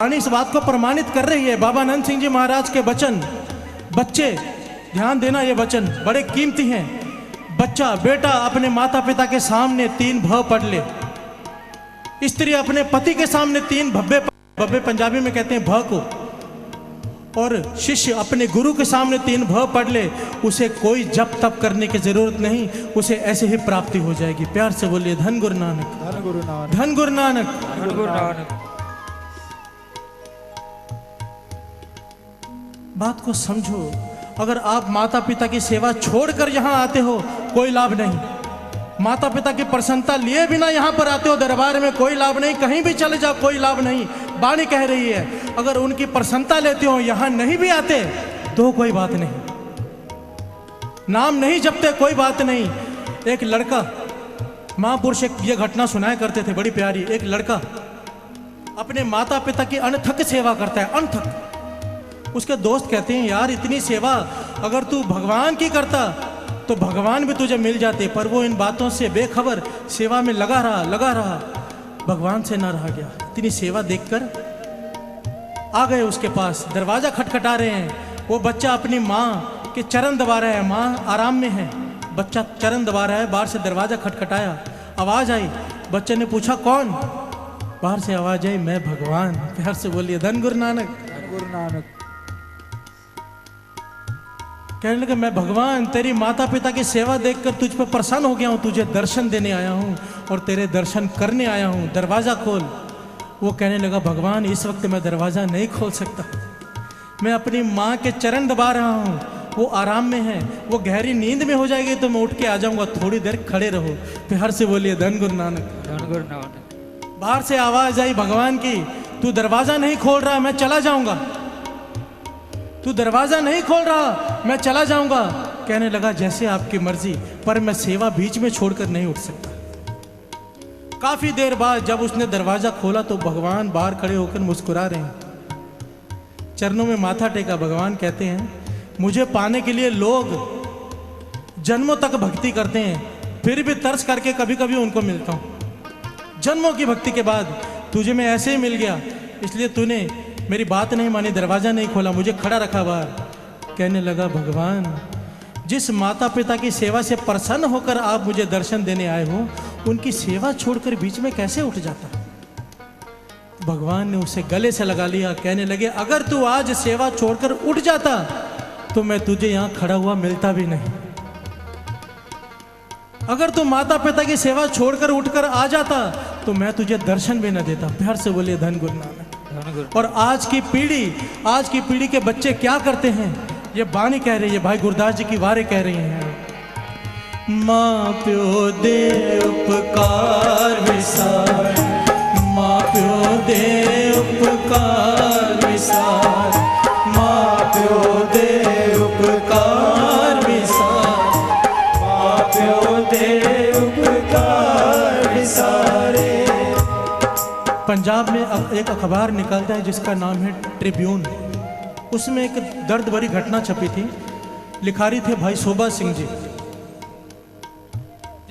वाणी इस बात को प्रमाणित कर रही है। बाबा नंद सिंह जी महाराज के वचन, बच्चे ध्यान देना, ये वचन बड़े कीमती हैं। बच्चा बेटा अपने माता पिता के सामने 3 भ पढ़ ले, स्त्री अपने पति के सामने 3 भब्बे पंजाबी में कहते हैं भ को, और शिष्य अपने गुरु के सामने 3 भ पढ़ ले, उसे कोई जप तप करने की जरूरत नहीं, उसे ऐसे ही प्राप्ति हो जाएगी। प्यार से बोलिए धन गुरु नानक, धन गुरु नानक, धन गुरु नानक, धन गुरु नानक। बात को समझो। अगर आप माता पिता की सेवा छोड़कर यहाँ आते हो, कोई लाभ नहीं। माता पिता की प्रसन्नता लिए बिना यहाँ पर आते हो दरबार में, कोई लाभ नहीं। कहीं भी चले जाओ, कोई लाभ नहीं। वाणी कह रही है, अगर उनकी प्रसन्नता लेते हो, यहाँ नहीं भी आते तो कोई बात नहीं। नाम नहीं जपते, कोई बात नहीं। एक लड़का, महापुरुष ये घटना सुनाया करते थे, बड़ी प्यारी। एक लड़का अपने माता पिता की अनथक सेवा करता है, अनथक। उसके दोस्त कहते हैं, यार इतनी सेवा अगर तू भगवान की करता तो भगवान भी तुझे मिल जाते, पर वो इन बातों से बेखबर सेवा में लगा रहा, भगवान से ना रहा गया। इतनी सेवा देखकर आ गए उसके पास, दरवाजा खटखटा रहे हैं। वो बच्चा अपनी माँ के चरण दबा रहा है, माँ आराम में है, बच्चा चरण दबा रहा है। बाहर से दरवाजा खटखटाया, आवाज आई। बच्चे ने पूछा कौन? बाहर से आवाज आई, मैं भगवान। प्यार से बोलिए धन गुरु नानक, धन गुरु नानक। कहने लगे, मैं भगवान तेरी माता पिता की सेवा देखकर तुझ पर प्रसन्न हो गया हूँ, तुझे दर्शन देने आया हूँ और तेरे दर्शन करने आया हूँ, दरवाज़ा खोल। वो कहने लगा, भगवान इस वक्त मैं दरवाज़ा नहीं खोल सकता, मैं अपनी माँ के चरण दबा रहा हूँ, वो आराम में है, वो गहरी नींद में हो जाएगी तो मैं उठ के आ जाऊँगा, थोड़ी देर खड़े रहो। प्यार से बोलिए धन गुरु नानक, धन गुरु नानक। बाहर से आवाज़ आई भगवान की, तू दरवाज़ा नहीं खोल रहा, मैं चला जाऊँगा। तू दरवाजा नहीं खोल रहा, मैं चला जाऊंगा। कहने लगा, जैसे आपकी मर्जी, पर मैं सेवा बीच में छोड़कर नहीं उठ सकता। काफी देर बाद जब उसने दरवाजा खोला तो भगवान बाहर खड़े होकर मुस्कुरा रहे हैं, चरणों में माथा टेका। भगवान कहते हैं, मुझे पाने के लिए लोग जन्मों तक भक्ति करते हैं, फिर भी तरस करके कभी कभी उनको मिलता हूं। जन्मों की भक्ति के बाद तुझे मैं ऐसे ही मिल गया, इसलिए तूने मेरी बात नहीं मानी, दरवाजा नहीं खोला, मुझे खड़ा रखा बाहर। कहने लगा, भगवान जिस माता पिता की सेवा से प्रसन्न होकर आप मुझे दर्शन देने आए हो, उनकी सेवा छोड़कर बीच में कैसे उठ जाता? भगवान ने उसे गले से लगा लिया। कहने लगे, अगर तू आज सेवा छोड़कर उठ जाता तो मैं तुझे यहां खड़ा हुआ मिलता भी नहीं। अगर तू माता पिता की सेवा छोड़कर उठकर आ जाता तो मैं तुझे दर्शन भी न देता। प्यार से बोलिए धन गुरु नानक। और आज की पीढ़ी के बच्चे क्या करते हैं, ये बानी कह रही है, भाई गुरदास जी की वारे कह रही हैं। माँ प्यो दे उपकार विसार, माँ प्यो दे उपकार विसार, माँ प्यो दे उपकार विसार, माँ प्यो दे उपकार विसारे। पंजाब में एक अखबार निकलता है जिसका नाम है ट्रिब्यून। उसमें एक दर्द भरी घटना छपी थी, लिखारी थे भाई शोभा सिंह जी।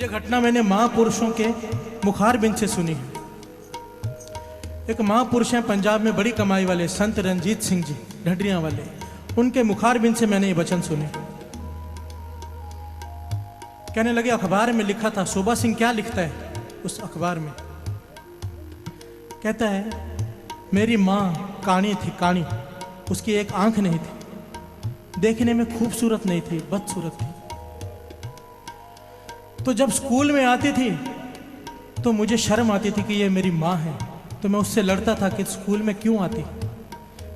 ये घटना मैंने महापुरुषों के मुखारबिंद से सुनी है। एक महापुरुष हैं पंजाब में, बड़ी कमाई वाले, संत रंजीत सिंह जी ढडरियां वाले, उनके मुखारबिंद से मैंने ये वचन सुने। कहने लगे, अखबार में लिखा था। शोभा सिंह क्या लिखता है उस अखबार में? कहता है, मेरी माँ काणी थी, काणी, उसकी एक आंख नहीं थी, देखने में खूबसूरत नहीं थी, बदसूरत थी। तो जब स्कूल में आती थी तो मुझे शर्म आती थी कि ये मेरी माँ है, तो मैं उससे लड़ता था कि स्कूल में क्यों आती,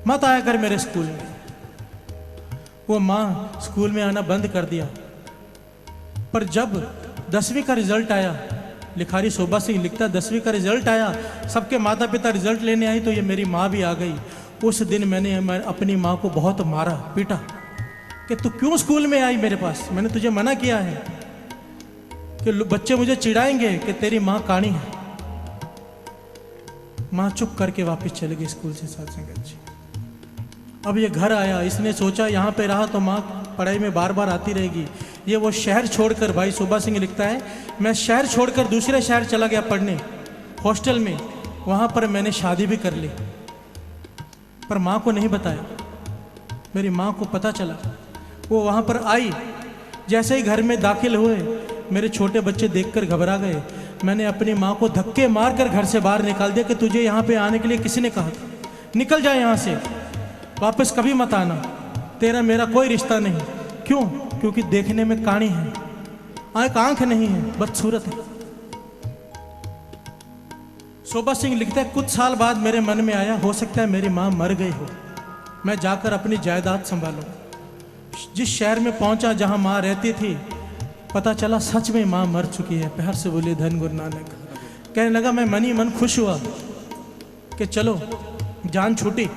मत आया कर मेरे स्कूल में। वो माँ स्कूल में आना बंद कर दिया। पर जब 10वीं का रिजल्ट आया, लिखारी शोभा सिंह लिखता, 10वीं का रिजल्ट आया, सबके माता पिता रिजल्ट लेने आई तो ये मेरी माँ भी आ गई। उस दिन मैंने अपनी माँ को बहुत मारा, पीटा कि तू क्यों स्कूल में आई मेरे पास, मैंने तुझे मना किया है कि बच्चे मुझे चिढ़ाएंगे कि तेरी माँ काणी है। माँ चुप करके वापस चले गई स्कूल से। साथ संगत जी, अब ये घर आया, इसने सोचा यहाँ पे रहा तो माँ पढ़ाई में बार बार आती रहेगी। ये वो शहर छोड़कर, भाई शोभा सिंह लिखता है, मैं शहर छोड़कर दूसरे शहर चला गया पढ़ने, हॉस्टल में। वहाँ पर मैंने शादी भी कर ली। पर माँ को नहीं बताया। मेरी माँ को पता चला, वो वहाँ पर आई। जैसे ही घर में दाखिल हुए, मेरे छोटे बच्चे देखकर घबरा गए। मैंने अपनी माँ को धक्के मारकर घर से बाहर निकाल दिया कि तुझे यहाँ पे आने के लिए किसी ने कहा था, निकल जाए यहाँ से, वापस कभी मत आना, तेरा मेरा कोई रिश्ता नहीं। क्यों? क्योंकि देखने में काणी है, एक आंख नहीं है, बदसूरत है। शोभा सिंह लिखता है, कुछ साल बाद मेरे मन में आया, हो सकता है मेरी माँ मर गई हो, मैं जाकर अपनी जायदाद संभालूं। जिस शहर में पहुंचा जहां माँ रहती थी, पता चला सच में माँ मर चुकी है। प्यार से बोले धन गुरु नानक। कहने लगा, मैं मन ही मन खुश हुआ कि चलो जान छूटी।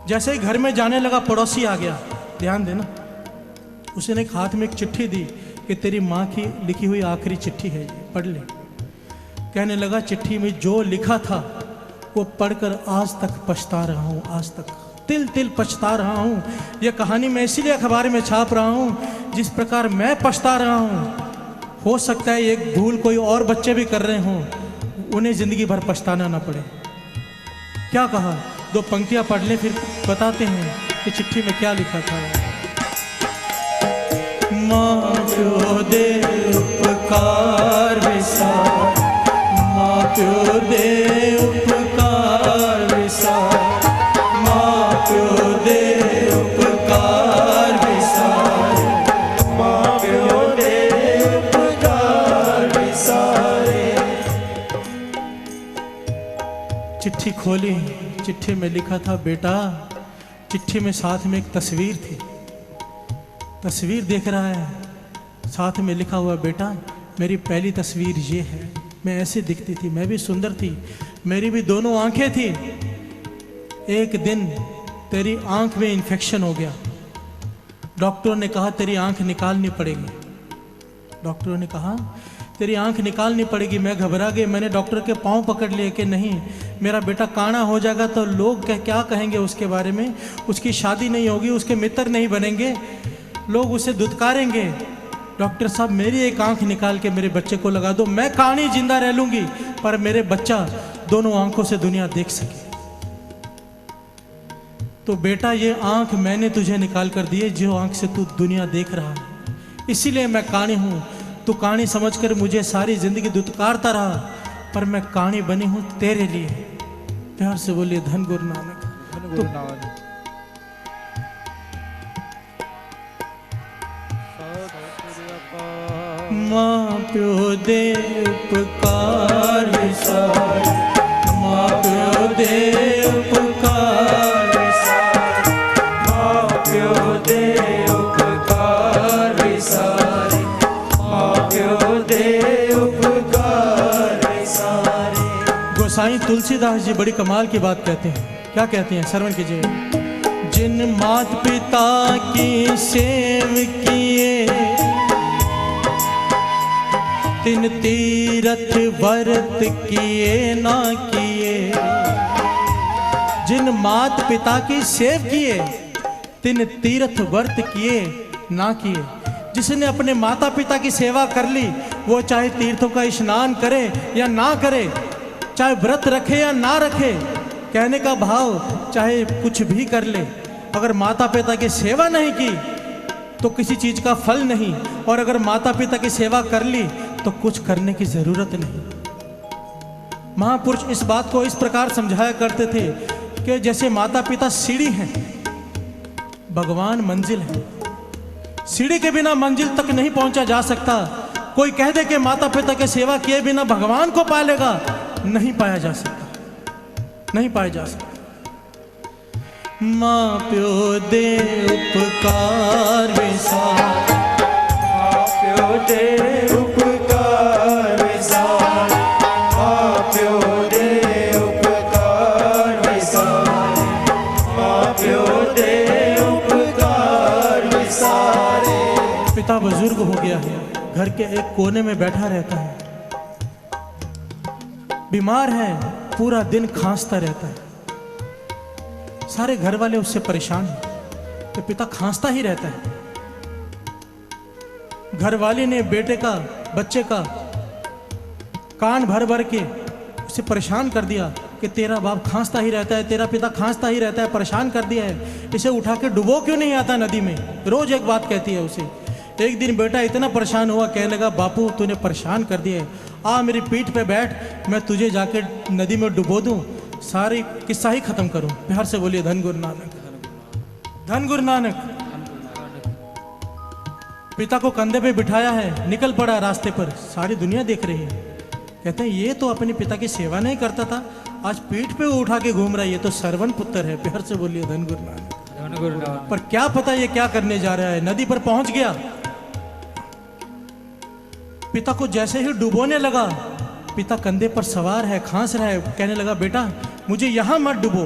जैसे ही घर में जाने लगा, पड़ोसी आ गया, ध्यान देना, उसने एक हाथ में एक चिट्ठी दी कि तेरी माँ की लिखी हुई आखिरी चिट्ठी है, ये पढ़ ले। कहने लगा, चिट्ठी में जो लिखा था वो पढ़कर आज तक पछता रहा हूँ, आज तक तिल तिल पछता रहा हूँ। ये कहानी मैं इसीलिए अखबार में छाप रहा हूँ, जिस प्रकार मैं पछता रहा हूँ, हो सकता है एक भूल कोई और बच्चे भी कर रहे हों, उन्हें जिंदगी भर पछताना ना पड़े। क्या कहा? 2 पंक्तियां पढ़ लें, फिर बताते हैं कि चिट्ठी में क्या लिखा था। माँ प्यो दे उपकार विसार, माँ प्यो दे उपकार विसार, माँ प्यो दे उपकार विसार, माँ प्यो दे उपकार विसारे। चिट्ठी खोली, चिट्ठी में लिखा था, बेटा, चिट्ठी में साथ में एक तस्वीर थी, तस्वीर देख रहा है, साथ में लिखा हुआ, बेटा मेरी पहली तस्वीर ये है, मैं ऐसे दिखती थी, मैं भी सुंदर थी, मेरी भी दोनों आंखें थी। एक दिन तेरी आंख में इन्फेक्शन हो गया, डॉक्टरों ने कहा तेरी आंख निकालनी पड़ेगी, डॉक्टरों ने कहा तेरी आंख निकालनी पड़ेगी। मैं घबरा गई, मैंने डॉक्टर के पांव पकड़ लिए कि नहीं, मेरा बेटा काना हो जाएगा तो लोग क्या कहेंगे उसके बारे में, उसकी शादी नहीं होगी, उसके मित्र नहीं बनेंगे, लोग उसे दुत्कारेंगे। डॉक्टर साहब मेरी एक आंख निकाल के मेरे बच्चे को लगा दो, मैं कहानी जिंदा रह लूंगी, पर मेरे बच्चा दोनों आंखों से दुनिया देख सके। तो बेटा ये आंख मैंने तुझे निकाल कर दी है, जो आंख से तू दुनिया देख रहा है, इसीलिए मैं काणी हूं। तू काणी समझकर मुझे सारी जिंदगी दुत्कारता रहा, पर मैं काणी बनी हूं तेरे लिए। प्यार से बोलिए धन गुरु नानक। धन गुरु नानक। माँ प्यो दे उपकार विसार, माँ प्यो दे उपकार विसार, माँ प्यो दे उपकार विसार, माँ प्यो दे उपकार विसार। गोसाई तुलसीदास जी बड़ी कमाल की बात कहते हैं। क्या कहते हैं? श्रवण कीजिए। जिन मात पिता की सेव किए, तिन तीरथ व्रत किए ना किए। जिन मात पिता की सेव किए, तिन तीर्थ व्रत किए ना किए। जिसने अपने माता पिता की सेवा कर ली, वो चाहे तीर्थों का स्नान करे या ना करे, चाहे व्रत रखे या ना रखे, कहने का भाव चाहे कुछ भी कर ले, अगर माता पिता की सेवा नहीं की तो किसी चीज का फल नहीं, और अगर माता पिता की सेवा कर ली तो कुछ करने की जरूरत नहीं। महापुरुष इस बात को इस प्रकार समझाया करते थे कि जैसे माता पिता सीढ़ी हैं, भगवान मंजिल है। सीढ़ी के बिना मंजिल तक नहीं पहुंचा जा सकता। कोई कह दे कि माता पिता की सेवा किए बिना भगवान को पा लेगा, नहीं पाया जा सकता, नहीं पाया जा सकता। माँ प्यो दे उपकार विसार, माँ प्यो दे उपकार विसार, माँ प्यो दे उपकार विसार, माँ प्यो दे उपकार विसार। पिता बुजुर्ग हो गया है, घर के एक कोने में बैठा रहता है, बीमार है, पूरा दिन खांसता रहता है। सारे घर वाले उससे परेशान हैं कि पिता खांसता ही रहता है। घरवाली ने बेटे का, बच्चे का कान भर भर के उसे परेशान कर दिया। कि तेरा बाप खांसता ही रहता है, तेरा पिता खांसता ही रहता है, परेशान कर दिया है, इसे उठा के डुबो क्यों नहीं आता नदी में। रोज एक बात कहती है उसे। एक दिन बेटा इतना परेशान हुआ, कहने लगा बापू तूने परेशान कर दिया है, आ मेरी पीठ पे बैठ, मैं तुझे जाके नदी में डुबो दूं, सारी किस्सा ही खत्म करूं। प्यार से बोलिए धन गुरु नानक, धन गुरु नानक। पिता को कंधे पे बिठाया है, निकल पड़ा रास्ते पर, सारी दुनिया देख रही है। कहते हैं ये तो अपने पिता की सेवा नहीं करता था, आज पीठ पे उठा के घूम रहा है, ये तो सरवन पुत्र है। प्यार से बोलिए धन गुरु नानक। धन गुरु नानक। पर क्या पता ये क्या करने जा रहा है। नदी पर पहुंच गया, पिता को जैसे ही डुबोने लगा, पिता कंधे पर सवार है, खांस रहा है, कहने लगा बेटा मुझे यहां मत डुबो,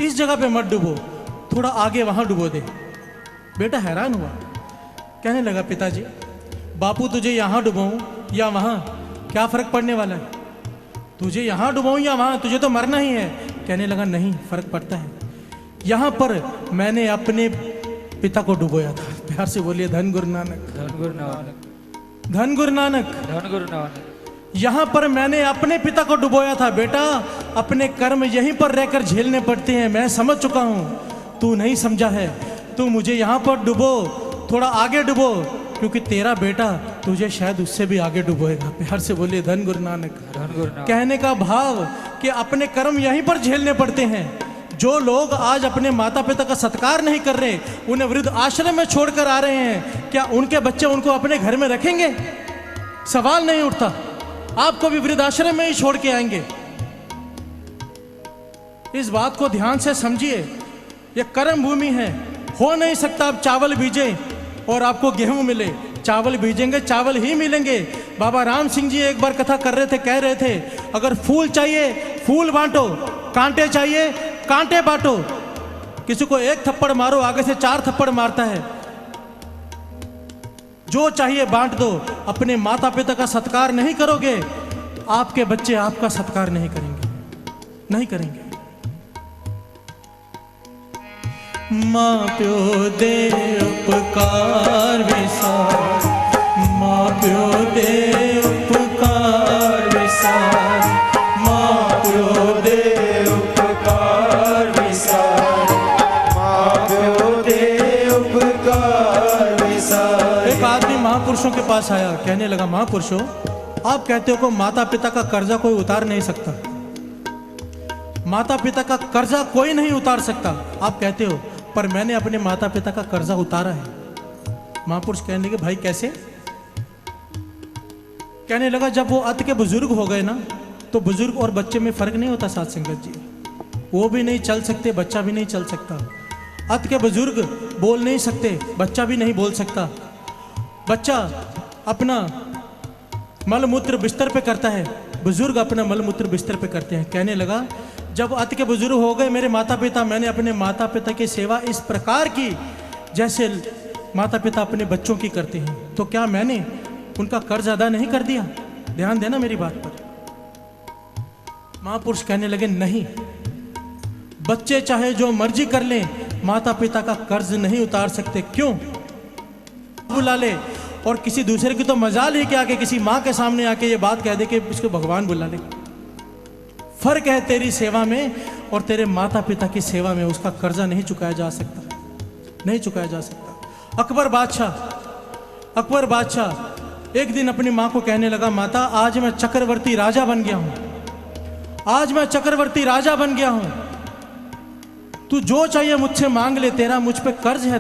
इस जगह पे मत डुबो, थोड़ा आगे वहां डुबो दे। बेटा हैरान हुआ, कहने लगा पिताजी बापू तुझे यहां डुबाऊं या वहां, क्या फर्क पड़ने वाला है, तुझे यहां डुबाऊं या वहां, तुझे तो मरना ही है। कहने लगा नहीं फर्क पड़ता है, यहां पर मैंने अपने पिता को डुबोया था। प्यार से बोलिए धन गुरु नानक, धन गुरु नानक। धन गुरु नानक। धन गुरु नानक। यहां पर मैंने अपने पिता को डुबोया था। बेटा अपने कर्म यहीं पर रहकर झेलने पड़ते हैं, मैं समझ चुका हूं, तू नहीं समझा है, तू मुझे यहां पर डुबो, थोड़ा आगे डुबो, क्योंकि तेरा बेटा तुझे शायद उससे भी आगे डुबोएगा। प्यार से बोलिए धन गुरु नानक। धन गुरु नानक। कहने का भाव कि अपने कर्म यहीं पर झेलने पड़ते हैं। जो लोग आज अपने माता पिता का सत्कार नहीं कर रहे, उन्हें वृद्ध आश्रम में छोड़कर आ रहे हैं, क्या उनके बच्चे उनको अपने घर में रखेंगे? सवाल नहीं उठता। आपको भी वृद्ध आश्रम में ही छोड़ के आएंगे। इस बात को ध्यान से समझिए, यह कर्म भूमि है। हो नहीं सकता आप चावल बीजे और आपको गेहूं मिले, चावल बीजेंगे चावल ही मिलेंगे। बाबा राम सिंह जी एक बार कथा कर रहे थे, कह रहे थे अगर फूल चाहिए फूल बांटो, कांटे चाहिए कांटे बांटो। किसी को एक थप्पड़ मारो, आगे से 4 थप्पड़ मारता है। जो चाहिए बांट दो। अपने माता पिता का सत्कार नहीं करोगे, आपके बच्चे आपका सत्कार नहीं करेंगे, नहीं करेंगे। माँ प्यो दे उपकार विसार, माँ प्यो दे उपकार विसार, माँ प्यो दे उपकार विसार, माँ प्यो दे उपकार विसार। एक आदमी महापुरुषों के पास आया, कहने लगा महापुरुषों आप कहते हो कि माता पिता का कर्जा कोई उतार नहीं सकता, माता पिता का कर्जा कोई नहीं उतार सकता आप कहते हो, पर मैंने अपने माता पिता का कर्जा उतारा है। महापुरुष कहने लगे भाई कैसे? कहने लगा जब वो अत के बुजुर्ग हो गए ना, तो बुजुर्ग और बच्चे में फर्क नहीं होता साथ संगत जी, वो भी नहीं चल सकते, बच्चा भी नहीं चल सकता। अत के बुजुर्ग बोल नहीं सकते, बच्चा भी नहीं बोल सकता। बच्चा अपना मल मूत्र बिस्तर पे करता है, बुजुर्ग अपना मल मूत्र बिस्तर पे करते हैं। कहने लगा जब अत के बुजुर्ग हो गए मेरे माता पिता, मैंने अपने माता पिता की सेवा इस प्रकार की जैसे माता पिता अपने बच्चों की करते हैं, तो क्या मैंने उनका कर्ज अदा नहीं कर दिया? ध्यान देना मेरी बात पर। महापुरुष कहने लगे नहीं, बच्चे चाहे जो मर्जी कर लें, माता पिता का कर्ज नहीं उतार सकते। क्यों? बुला ले और किसी दूसरे की तो मजाल ही क्या कि किसी माँ के सामने आके ये बात कह दे कि इसको भगवान बुला ले। फर्क है तेरी सेवा में और तेरे माता पिता की सेवा में, उसका कर्जा नहीं चुकाया जा सकता, नहीं चुकाया जा सकता। अकबर बादशाह एक दिन अपनी माँ को कहने लगा माता आज मैं चक्रवर्ती राजा बन गया हूं, आज मैं चक्रवर्ती राजा बन गया हूं, तू जो चाहिए मुझसे मांग ले, तेरा मुझ पे कर्ज है,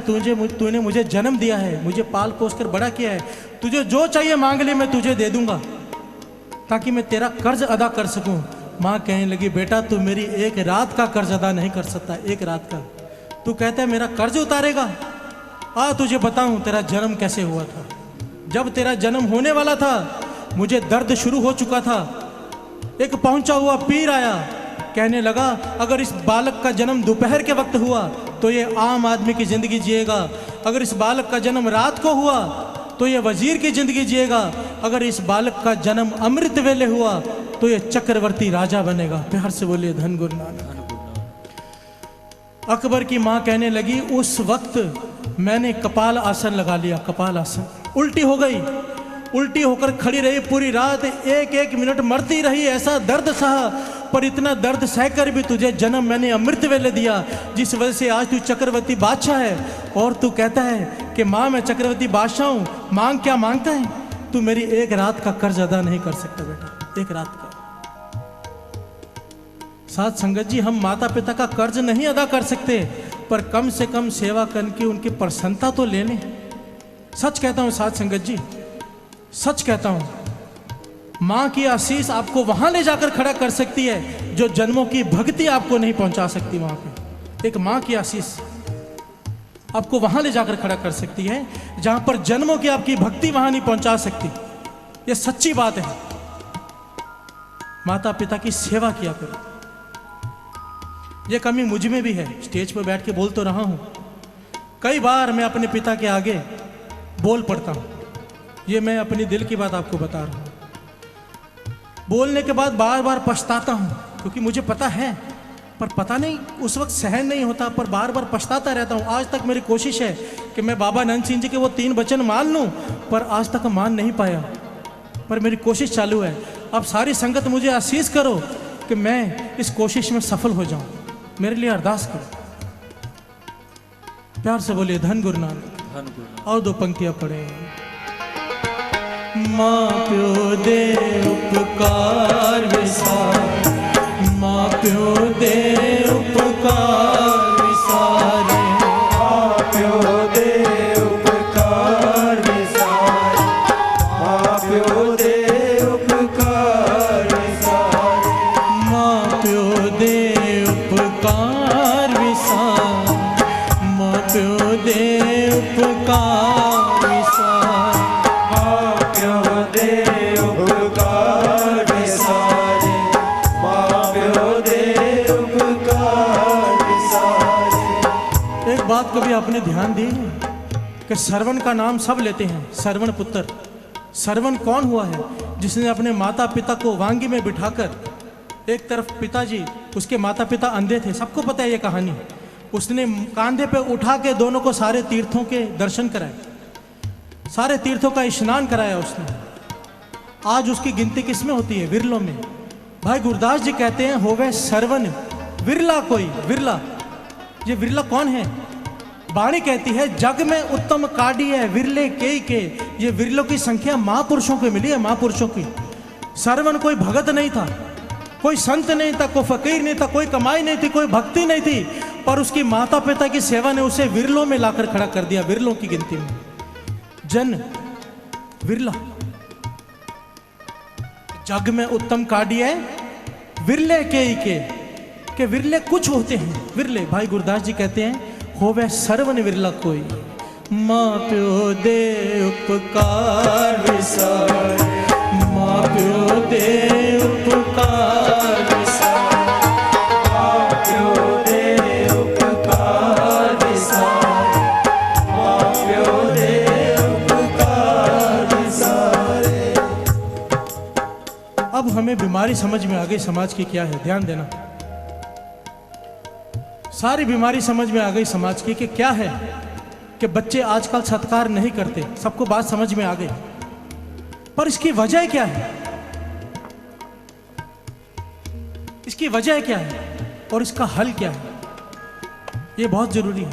तूने मुझे जन्म दिया है, मुझे पाल पोस कर बड़ा किया है, तुझे जो चाहिए मांग ले मैं तुझे दे दूंगा ताकि मैं तेरा कर्ज अदा कर सकूं। माँ कहने लगी बेटा तू मेरी एक रात का कर्ज अदा नहीं कर सकता, एक रात का। तू कहता है मेरा कर्ज उतारेगा? आ तुझे बताऊं तेरा जन्म कैसे हुआ था। जब तेरा जन्म होने वाला था मुझे दर्द शुरू हो चुका था। एक पहुंचा हुआ पीर आया, कहने लगा अगर इस बालक का जन्म दोपहर के वक्त हुआ तो ये आम आदमी की जिंदगी जिएगा, अगर इस बालक का जन्म रात को हुआ तो ये वजीर की जिंदगी जिएगा, अगर इस बालक का जन्म अमृत वेले हुआ तो ये चक्रवर्ती राजा बनेगा। प्यार से बोलिए धन गुरु नानक। अकबर की माँ कहने लगी उस वक्त मैंने कपाल आसन लगा लिया, कपाल आसन। उल्टी हो गई, उल्टी होकर खड़ी रही पूरी रात, एक एक मिनट मरती रही, ऐसा दर्द सहा, पर इतना दर्द सहकर भी तुझे जन्म मैंने अमृत वेले दिया, जिस वजह से आज तू चक्रवर्ती बादशाह है। और तू कहता है कि माँ मैं चक्रवर्ती बादशाह हूँ, मांग क्या मांगता है? तू मेरी एक रात का कर्ज अदा नहीं कर सकता बेटा, एक रात का। साथ संगत जी, हम माता पिता का कर्ज नहीं अदा कर सकते, पर कम से कम सेवा करके उनकी प्रसन्नता तो ले लें। सच कहता हूँ साथ संगत जी, सच कहता हूँ, माँ की आशीष आपको वहां ले जाकर खड़ा कर सकती है जो जन्मों की भक्ति आपको नहीं पहुंचा सकती। वहां पे एक माँ की आशीष आपको वहां ले जाकर खड़ा कर सकती है जहां पर जन्मों की आपकी भक्ति वहां नहीं पहुंचा सकती। यह सच्ची बात है। माता पिता की सेवा किया करो। यह कमी मुझ में भी है, स्टेज पर बैठ के बोल तो रहा हूं, कई बार मैं अपने पिता के आगे बोल पड़ता हूं। यह मैं अपनी दिल की बात आपको बता रहा हूं। बोलने के बाद बार बार पछताता हूं, क्योंकि मुझे पता है, पर पता नहीं उस वक्त सहन नहीं होता, पर बार बार पछताता रहता हूं। आज तक मेरी कोशिश है कि मैं बाबा नंद सिंह जी के वो 3 वचन मान लूं, पर आज तक मान नहीं पाया, पर मेरी कोशिश चालू है। अब सारी संगत मुझे आशीष करो कि मैं इस कोशिश में सफल हो जाऊं। मेरे लिए अरदास करो, प्यार से बोलिए धन गुरु नानक। और 2 पंक्तियां पढ़े। माँ प्यो दे उपकार विसार, माँ प्यो दे उपकार विसारे, माँ प्यो दे उपकार विसार, माँ प्यो दे उपकार विसार, माँ प्यो दे उपकार विसार, माँ प्यो दे उपकार विसार, माँ प्यो दे उपकार विसारे, माँ प्यो दे उपकार विसारे। एक बात कभी आपने ध्यान दी कि श्रवण का नाम सब लेते हैं, श्रवण पुत्र। श्रवण कौन हुआ है? जिसने अपने माता पिता को वांगी में बिठाकर, एक तरफ पिताजी, उसके माता पिता अंधे थे, सबको पता है ये कहानी, उसने कांधे पे उठा के दोनों को सारे तीर्थों के दर्शन कराए, सारे तीर्थों का स्नान कराया उसने। आज उसकी गिनती किसमें होती है? विरलों में। भाई गुरदास जी कहते हैं होवे श्रवण विरला कोई, विरला। ये विरला कौन है? वाणी कहती है जग में उत्तम काढ़ी है विरले के। ये विरलों की संख्या महापुरुषों को मिली है, महापुरुषों की। श्रवण कोई भगत नहीं था, कोई संत नहीं था, कोई फकीर नहीं था, कोई कमाई नहीं थी, कोई भक्ति नहीं थी, पर उसकी माता पिता की सेवा ने उसे विरलों में लाकर खड़ा कर दिया, विरलों की गिनती में। जन विरला। जग में उत्तम काढ़ी है विरले के विरले कुछ होते हैं, विरले। भाई गुरदास जी कहते हैं होवे सर्वन विरला कोई। माँ प्यो दे उपकार विसार, माँ प्यो दे उपकार विसार, माँ प्यो दे उपकार विसार, माँ प्यो दे उपकार विसारे। अब हमें बीमारी समझ में आ गई समाज की क्या है, ध्यान देना। सारी बीमारी समझ में आ गई समाज की कि क्या है कि बच्चे आजकल सत्कार नहीं करते, सबको बात समझ में आ गई। पर इसकी वजह क्या है? इसकी वजह क्या है और इसका हल क्या है? यह बहुत जरूरी है।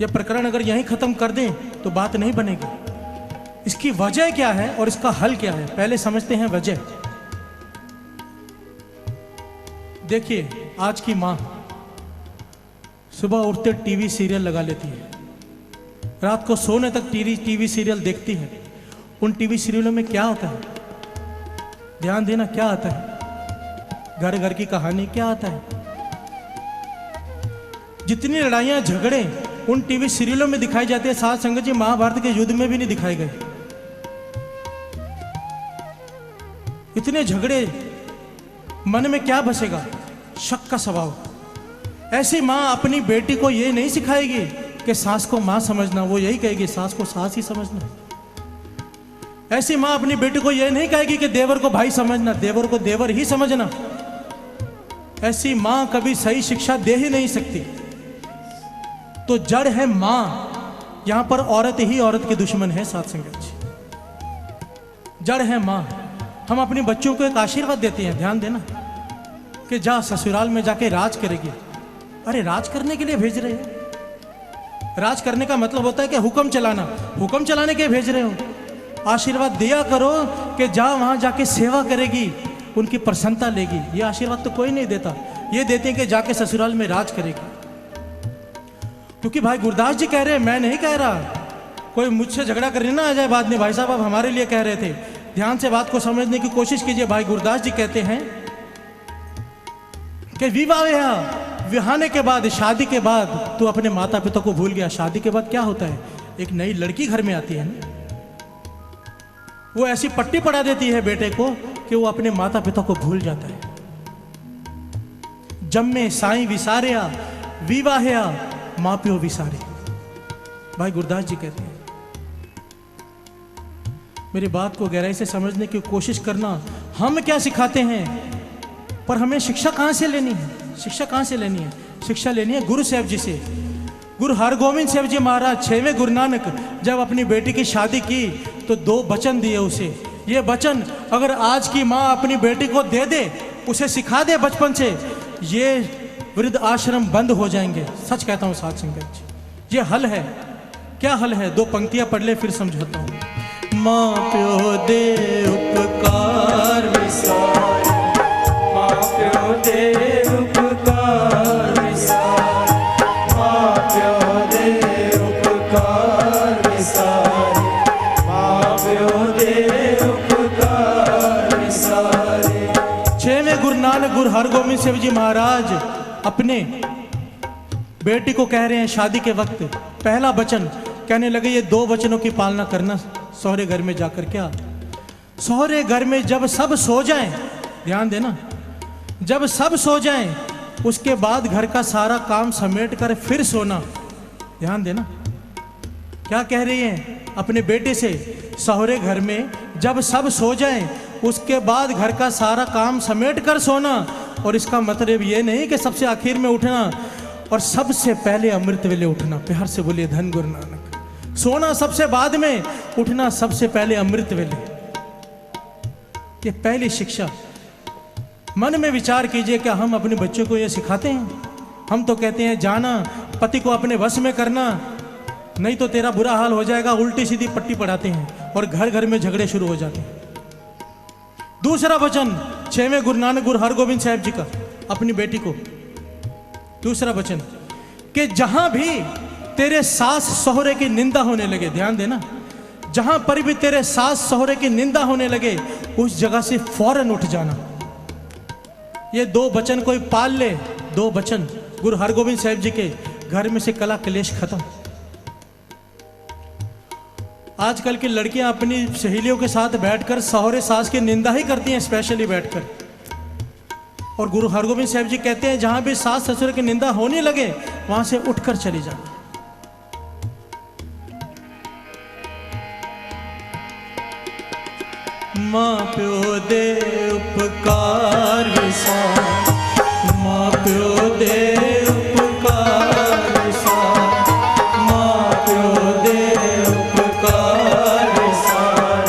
यह प्रकरण अगर यहीं खत्म कर दें तो बात नहीं बनेगी। इसकी वजह क्या है और इसका हल क्या है, पहले समझते हैं वजह। देखिए, आज की मां सुबह उठते टीवी सीरियल लगा लेती है, रात को सोने तक टीवी सीरियल देखती है। उन टीवी सीरियलों में क्या होता है? ध्यान देना, क्या आता है? घर घर की कहानी क्या आता है? जितनी लड़ाइयां झगड़े उन टीवी सीरियलों में दिखाई जाती है, साथ संगत जी महाभारत के युद्ध में भी नहीं दिखाए गए। इतने झगड़े, मन में क्या बसेगा? शक का स्वभाव। ऐसी मां अपनी बेटी को ये नहीं सिखाएगी कि सास को मां समझना, वो यही कहेगी सास को सास ही समझना। ऐसी मां अपनी बेटी को यह नहीं कहेगी कि देवर को भाई समझना, देवर को देवर ही समझना। ऐसी मां कभी सही शिक्षा दे ही नहीं सकती। तो जड़ है मां, यहां पर औरत ही औरत की दुश्मन है। साथ संगत जी, जड़ है मां। हम अपने बच्चों को एक आशीर्वाद देते हैं, ध्यान देना। कि जा ससुराल में जाके राज करेगी। अरे राज करने के लिए भेज रहे हो? राज करने का मतलब होता है कि हुक्म चलाना, हुक्म चलाने के लिए भेज रहे हो। आशीर्वाद दिया करो कि जा वहां जाके सेवा करेगी, उनकी प्रसन्नता लेगी। ये आशीर्वाद तो कोई नहीं देता, ये देते हैं कि जाके ससुराल में राज करेगी। क्योंकि भाई गुरदास जी कह रहे हैं, मैं नहीं कह रहा। कोई मुझसे झगड़ा करने ना आ जाए बाद में, भाई साहब आप हमारे लिए कह रहे थे। ध्यान से बात को समझने की कोशिश कीजिए। भाई गुरदास जी कहते हैं कि विवाह के बाद, शादी के बाद तू अपने माता पिता को भूल गया। शादी के बाद क्या होता है, एक नई लड़की घर में आती है ना, वो ऐसी पट्टी पड़ा देती है बेटे को कि वो अपने माता पिता को भूल जाता है। जम्मे साईं विसारिया, विवाहया माँ प्यो विसारे। भाई गुरदास जी कहते हैं, मेरी बात को गहराई से समझने की कोशिश करना। हम क्या सिखाते हैं, पर हमें शिक्षा कहां से लेनी है? शिक्षा कहां से लेनी है? शिक्षा लेनी है गुरु साहब जी से। गुरु हरगोविंद साहब जी महाराज 6वें गुरु नानक जब अपनी बेटी की शादी की तो 2 वचन दिए उसे। ये वचन अगर आज की माँ अपनी बेटी को दे दे, उसे सिखा दे बचपन से, ये वृद्ध आश्रम बंद हो जाएंगे। सच कहता हूँ साथ संगत जी, ये हल है। क्या हल है? 2 पंक्तियां पढ़ ले फिर समझाता हूँ। माँ प्यो दे उपकार विसार, माँ प्यो दे उपकार विसार, माँ प्यो दे उपकार विसार, माँ प्यो दे उपकार विसारे। 6वें गुरु नानक गुरु हरगोविंद साहब जी महाराज अपने बेटी को कह रहे हैं शादी के वक्त, पहला वचन कहने लगे, ये 2 वचनों की पालना करना सौरे घर में जाकर। क्या? सौरे घर में जब सब सो जाएं, ध्यान देना, जब सब सो जाएं उसके बाद घर का सारा काम समेट कर फिर सोना। ध्यान देना, क्या कह रही हैं अपने बेटे से? सौरे घर में जब सब सो जाएं उसके बाद घर का सारा काम समेट कर सोना। और इसका मतलब ये नहीं कि सबसे आखिर में उठना और सबसे पहले अमृत वेले उठना। प्यार से बोलिए धन गुरु नानक। सोना सबसे बाद में, उठना सबसे पहले अमृत वेले। ये पहली शिक्षा। मन में विचार कीजिए, क्या हम अपने बच्चों को ये सिखाते हैं? हम तो कहते हैं जाना, पति को अपने वश में करना, नहीं तो तेरा बुरा हाल हो जाएगा। उल्टी सीधी पट्टी पढ़ाते हैं और घर घर में झगड़े शुरू हो जाते हैं। दूसरा वचन 6वें गुरु नानक गुरु हरगोविंद साहब जी का अपनी बेटी को, दूसरा वचन कि जहां भी तेरे सास सहुरे की निंदा होने लगे, ध्यान देना, जहां पर भी तेरे सास सहुरे की निंदा होने लगे उस जगह से फौरन उठ जाना। ये 2 वचन कोई पाल ले, 2 वचन गुरु हरगोविंद साहब जी के, घर में से कला कलेश खत्म। आजकल की लड़कियां अपनी सहेलियों के साथ बैठकर सहुरे सास की निंदा ही करती हैं, स्पेशली बैठकर। और गुरु हरगोविंद साहब जी कहते हैं जहां भी सास ससुर की निंदा होने लगे वहां से उठकर चली जाना। माँ प्यो दे उपकार विसार, माँ प्यो दे उपकार विसार, माँ प्यो दे उपकार विसार,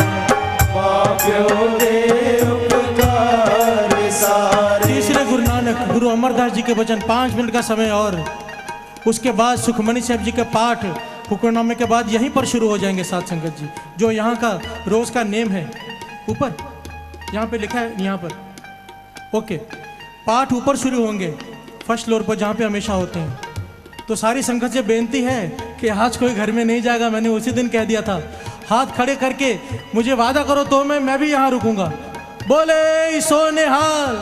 माँ प्यो दे उपकार विसारे। तीसरे गुरु नानक गुरु अमरदास जी के वचन, 5 मिनट का समय और उसके बाद सुखमणि साहब जी के पाठ हुक्मनामे के बाद यहीं पर शुरू हो जाएंगे साथ संगत जी। जो यहाँ का रोज का नेम है, ऊपर यहाँ पे लिखा है, यहाँ पर ओके, पाठ ऊपर शुरू होंगे फर्स्ट फ्लोर पर जहाँ पे हमेशा होते हैं। तो सारी संगत से बेनती है कि आज कोई घर में नहीं जाएगा। मैंने उसी दिन कह दिया था, हाथ खड़े करके मुझे वादा करो तो मैं भी यहाँ रुकूंगा। बोले सोनेहाल,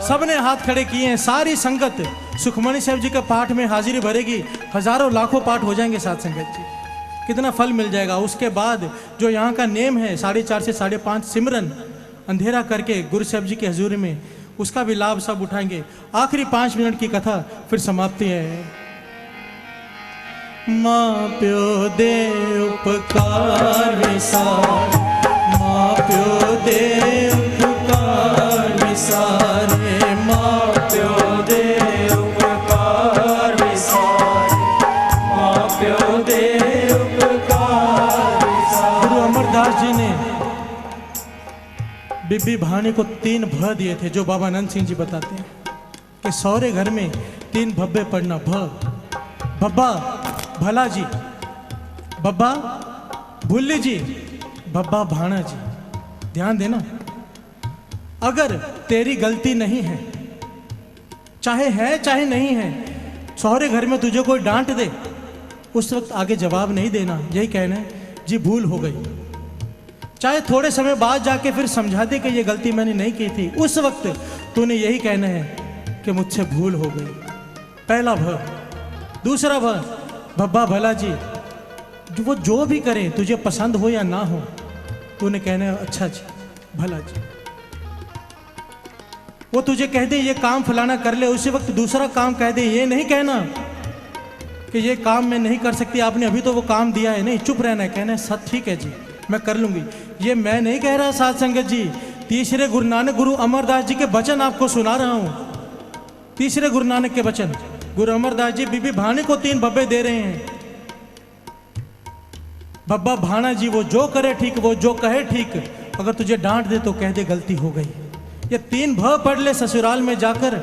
सबने हाथ खड़े किए हैं। सारी संगत सुखमणि साहब जी के पाठ में हाजिरी भरेगी, हजारों लाखों पाठ हो जाएंगे साथ संगत जी। कितना फल मिल जाएगा। उसके बाद जो यहाँ का नेम है 4:30 से 5:30 सिमरन अंधेरा करके गुरु साहब जी की हजूरी में, उसका भी लाभ सब उठाएंगे। आखिरी 5 मिनट की कथा फिर समाप्ति है। माँ प्यो दे उपकार विसार, माँ प्यो दे उपकार विसारे, माँ प्यो दे उपकार विसारे, माँ प्यो दे उपकार विसारे। गुरु अमरदास जी ने बीबी भानी को 3 भ दिए थे, जो बाबा नंद सिंह जी बताते हैं कि सौरे घर में 3 भब्बे पढ़ना। बब्बा भला जी, बब्बा भुल्ली जी, बब्बा भाना जी। ध्यान देना, अगर तेरी गलती नहीं है चाहे नहीं है, सौरे घर में तुझे कोई डांट दे, उस वक्त आगे जवाब नहीं देना, यही कहना है जी भूल हो गई। चाहे थोड़े समय बाद जाके फिर समझा दे कि ये गलती मैंने नहीं की थी, उस वक्त तूने यही कहना है कि मुझसे भूल हो गई। पहला भ। दूसरा भ, बब्बा भला जी, वो जो भी करे तुझे पसंद हो या ना हो, तूने कहना है अच्छा जी, भला जी। वो तुझे कह दे ये काम फलाना कर ले, उसी वक्त दूसरा काम कह दे, ये नहीं कहना कि ये काम मैं नहीं कर सकती, आपने अभी तो वो काम दिया है। नहीं, चुप रहना है, कहना है सब ठीक है जी, मैं कर लूंगी। ये मैं नहीं कह रहा साध संगत जी, तीसरे गुरु नानक गुरु अमरदास जी के वचन आपको सुना रहा हूं। तीसरे गुरु नानक के वचन, गुरु अमरदास जी बीबी भानी को 3 भब्बे दे रहे हैं। बब्बा भाना जी, वो जो करे ठीक, वो जो कहे ठीक, अगर तुझे डांट दे तो कह दे गलती हो गई। ये 3 भ पढ़ ले, ससुराल में जाकर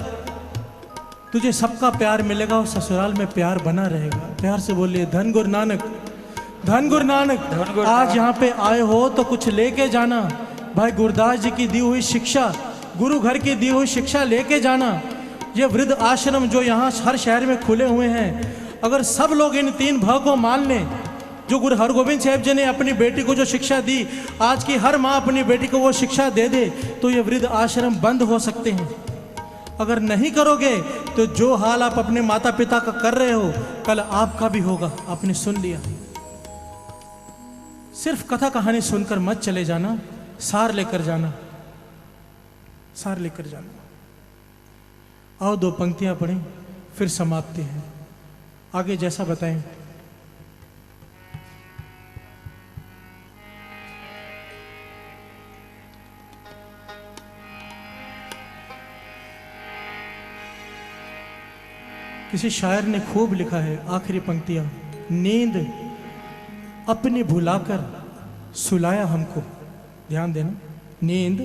तुझे सबका प्यार मिलेगा और ससुराल में प्यार बना रहेगा। प्यार से बोलिए धन गुरु नानक, धन गुरु नानक। आज यहाँ पे आए हो तो कुछ लेके जाना, भाई गुरदास जी की दी हुई शिक्षा, गुरु घर की दी हुई शिक्षा लेके जाना। ये वृद्ध आश्रम जो यहाँ हर शहर में खुले हुए हैं, अगर सब लोग इन 3 भ को मान लें, जो गुरु हरगोविंद साहब जी ने अपनी बेटी को जो शिक्षा दी, आज की हर माँ अपनी बेटी को वो शिक्षा दे दे, तो ये वृद्ध आश्रम बंद हो सकते हैं। अगर नहीं करोगे तो जो हाल आप अपने माता पिता का कर रहे हो, कल आपका भी होगा। आपने सुन लिया। सिर्फ कथा कहानी सुनकर मत चले जाना, सार लेकर जाना, सार लेकर जाना। आओ 2 पंक्तियां पढ़ें, फिर समाप्ति है। आगे जैसा बताएं। किसी शायर ने खूब लिखा है, आखिरी पंक्तियां, नींद अपनी भुलाकर सुलाया हमको। ध्यान देना, नींद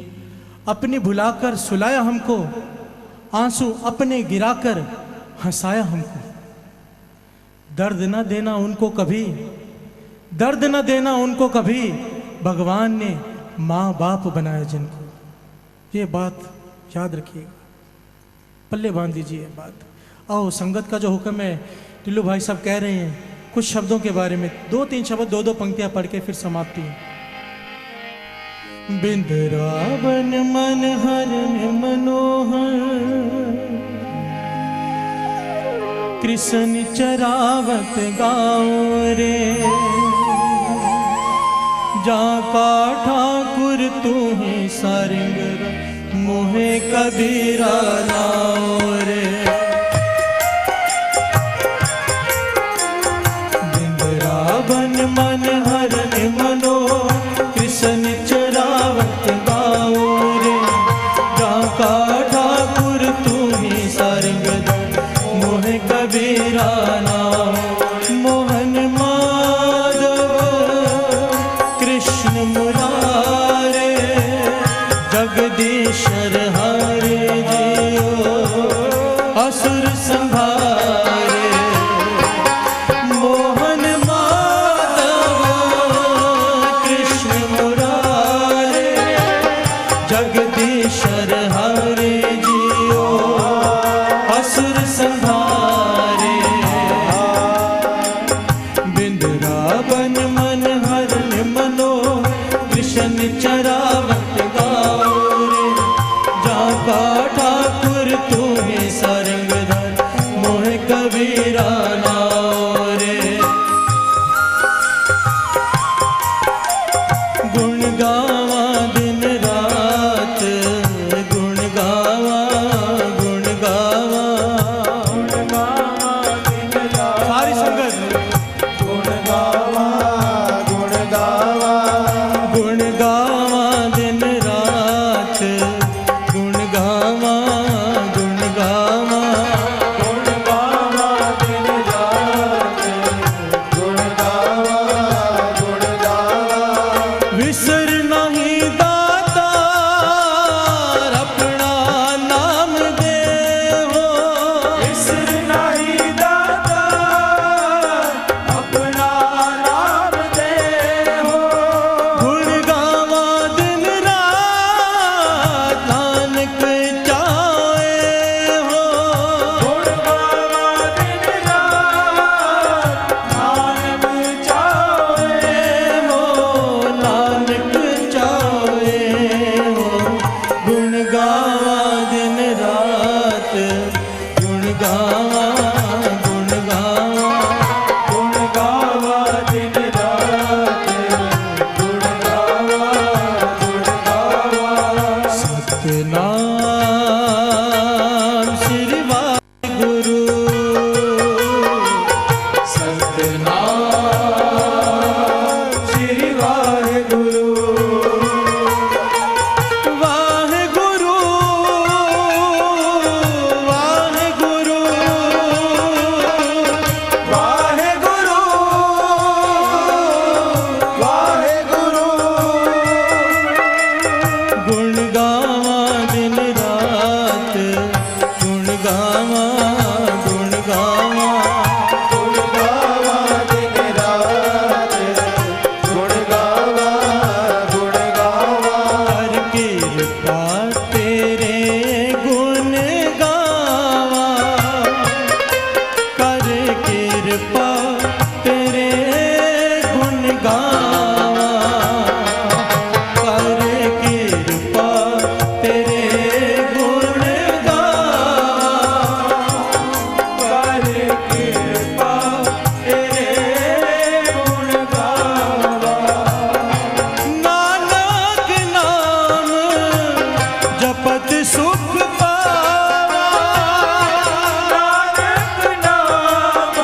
अपनी भुलाकर सुलाया हमको, आंसू अपने गिराकर हंसाया हमको। दर्द न देना उनको कभी, दर्द न देना उनको कभी, भगवान ने माँ बाप बनाया जिनको। ये बात याद रखिएगा, पल्ले बांध दीजिए ये बात। आओ, संगत का जो हुक्म है, टिल्लू भाई साहब कह रहे हैं कुछ शब्दों के बारे में, 2-3 शब्द, 2-2 पंक्तियां पढ़ के फिर समाप्ति है। बिंद्रावन मन हरण मनोहर, कृष्ण चरावत गाँव रे, जाका ठाकुर तू ही सारंग, मोहे कबीरा नाव रे। मन हरण मनो, कृष्ण चरावत गाओ रे, जाका ठाकुर तू ही सारंग, मोह कबीरा नाम। मोहन माधव कृष्ण मुरारे, जगदीश्वर हरे जियो, असुर संहारे। जगदीश्वर हरे जियो, असुर संहारे। बिंद्रावन मन हरण मनो, कृष्ण चरावत गाओ रे, जाका ठाकुर तू ही सारंग धर, मोह कबीरा नाव रे। गुण गावा दिन रात, गुण गावा, गुण गावा, गुण गावा दिन रात। सारी संगत गुण गावा, गुण गावा, गुण गावा दिन रात, गुण गावा, गुण गावा। गावा गुण गावा गुण गावा दिन रात गुण गावा गुण गावा सतनाम श्री वाहिगुरु सतनाम श्री वाहिगुरु वाहिगुरु वाहिगुरु वाहिगुरु वाहिगुरु गुण गावा दिन रात गुण गावा गुण गावा गुण गावा दिन रात गुण गावा गुण गावा हर कृपा तेरे गुण गावा कर कृपा तेरे गुण गावा कर कृपा तेरे गुण गावा कर कृपा तेरे गुण गावा नानक नाम जपत सुख पावा नानक नाम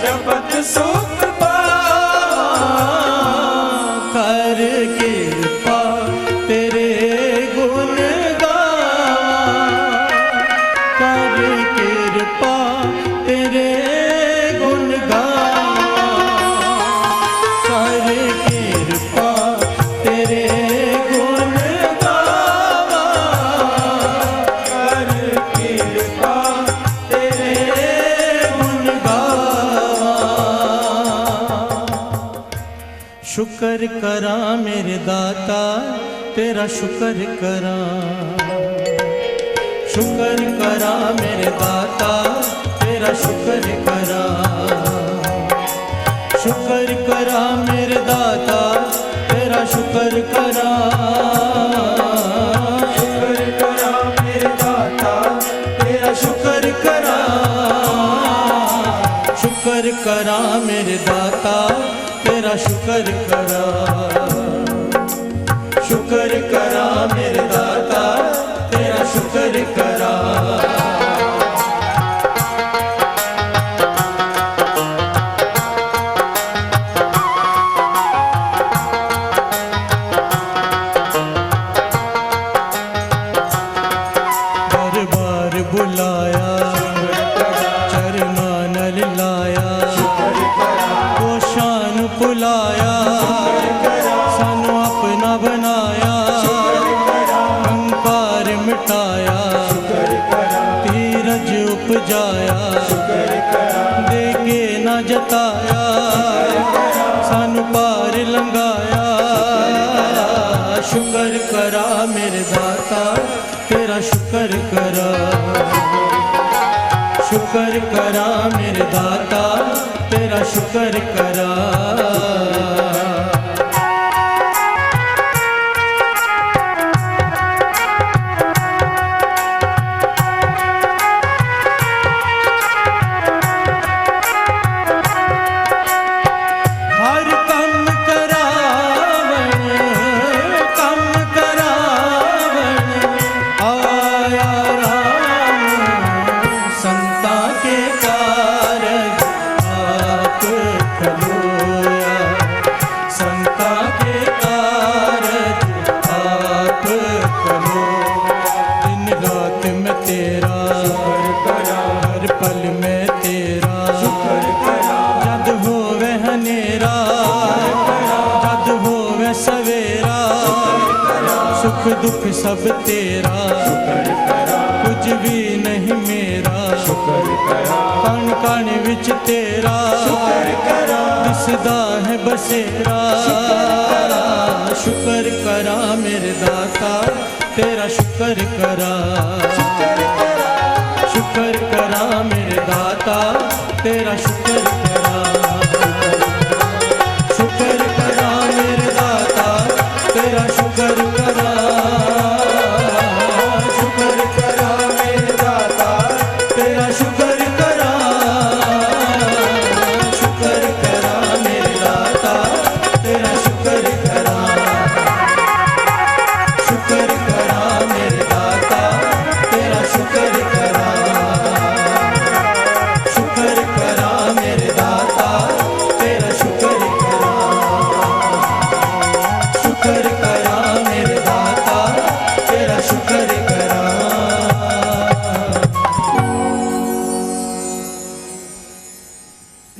जपत सुख पावा कर कृपा तेरे गुण गावा कर कृपा तेरे गुण गावा कर कृपा तेरे गुण गावा कर कृपा तेरे गुण गावा शुक्र करा मेरे दाता तेरा शुक्र करा शुक्र करा मेरे दाता तेरा शुक्र करा शुक्र करा मेरे दाता तेरा शुक्र करा शुक्र करा मेरे दाता तेरा शुक्र करा शुक्र करा मेरे दाता तेरा शुक्र करा शुक्र करा मेरे दाता तेरा शुक्र करा बार बार बुलाया चरणा नल लाया वो शान पुलाया सानू अपना बनाया अहंकार मिटाया धीरज उपजाया दे के ना जताया सानू पार लंघाया शुक्र करा मेरे दाता तेरा शुक्र करा शुक्र करा मेरे दाता तेरा शुक्र करा हर कम करावन आया राम संता के कारज आप खलोया संता के कारज आप खलो दिन रात में तेरा हर पल में तेरा जद होवे हनेरा जद होवे सवेरा सुख दुख सब तेरा कुछ भी नहीं मेरा कण कण विच तेरा दिसदा है बसेरा शुक्र करा मेरे दाता तेरा शुक्र करा शुक्र करा मेरे दाता तेरा शुक्र करा शुक्र करा मेरे दाता तेरा शुक्र करा शुक्र करा मेरे दाता तेरा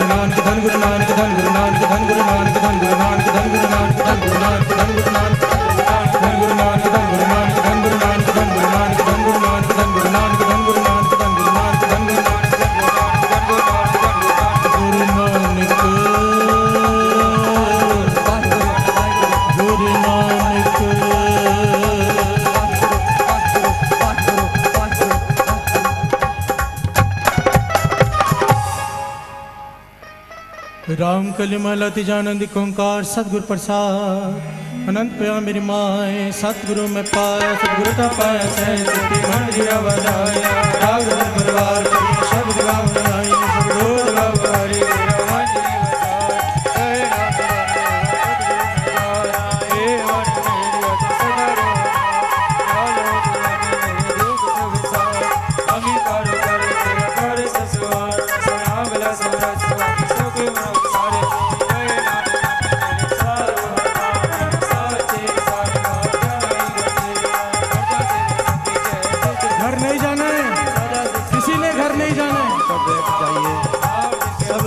गुरु नानक धन गुरु नानक धन गुरु नानक धन गुरु नानक धन गुरु नानक धन गुरु नानक धन गुरु नानक धन गुरु नानक धन गुरु नानक धन गुरु नानक धन गुरु नानक धन गुरु नानक धन गुरु नानक धन गुरु नानक धन गुरु नानक धन गुरु नानक धन गुरु राम कलिमल अतिजानंद ओंकार सतगुरु प्रसाद अनंत प्या मेरी माए सतगुरु में पाया सतगुरु का पाया सहज सिद्धि मन दिया बधाया राग धन परिवार शब्द गाँव बनाई शब्द गाँव हरि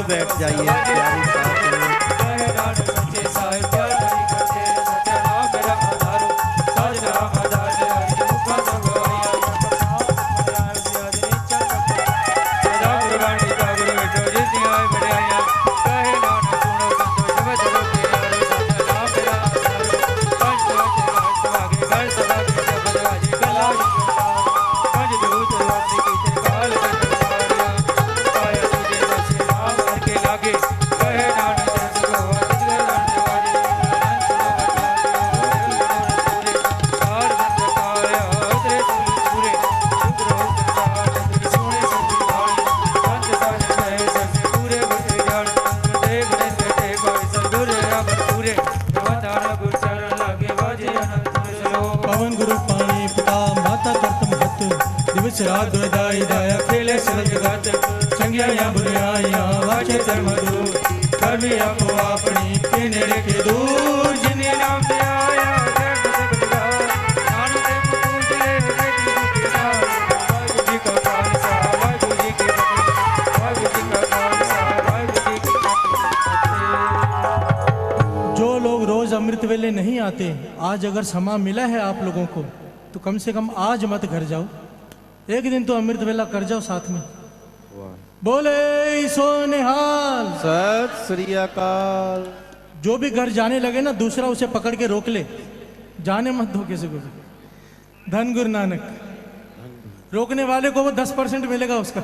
बैठ जाइए प्यारी साथ में। पवन गुरु पानी पिता माता करतम हत दिवस रात दुदाई दाया खेले सद जगत संज्ञा बुराइया वाचे धर्म दूर कर्मी आपो अपनी के नेड़े के दूर जिन्हें नाम से आया जो लोग रोज अमृत वेले नहीं आते, आज अगर समय मिला है आप लोगों को तो कम से कम आज मत घर जाओ, एक दिन तो अमृत वेला कर जाओ साथ में। बोले सो निहाल। सत श्री अकाल। जो भी घर जाने लगे ना दूसरा उसे पकड़ के रोक ले, जाने मत दो किसी को। धन गुरु नानक। रोकने वाले को वो 10% मिलेगा उसका।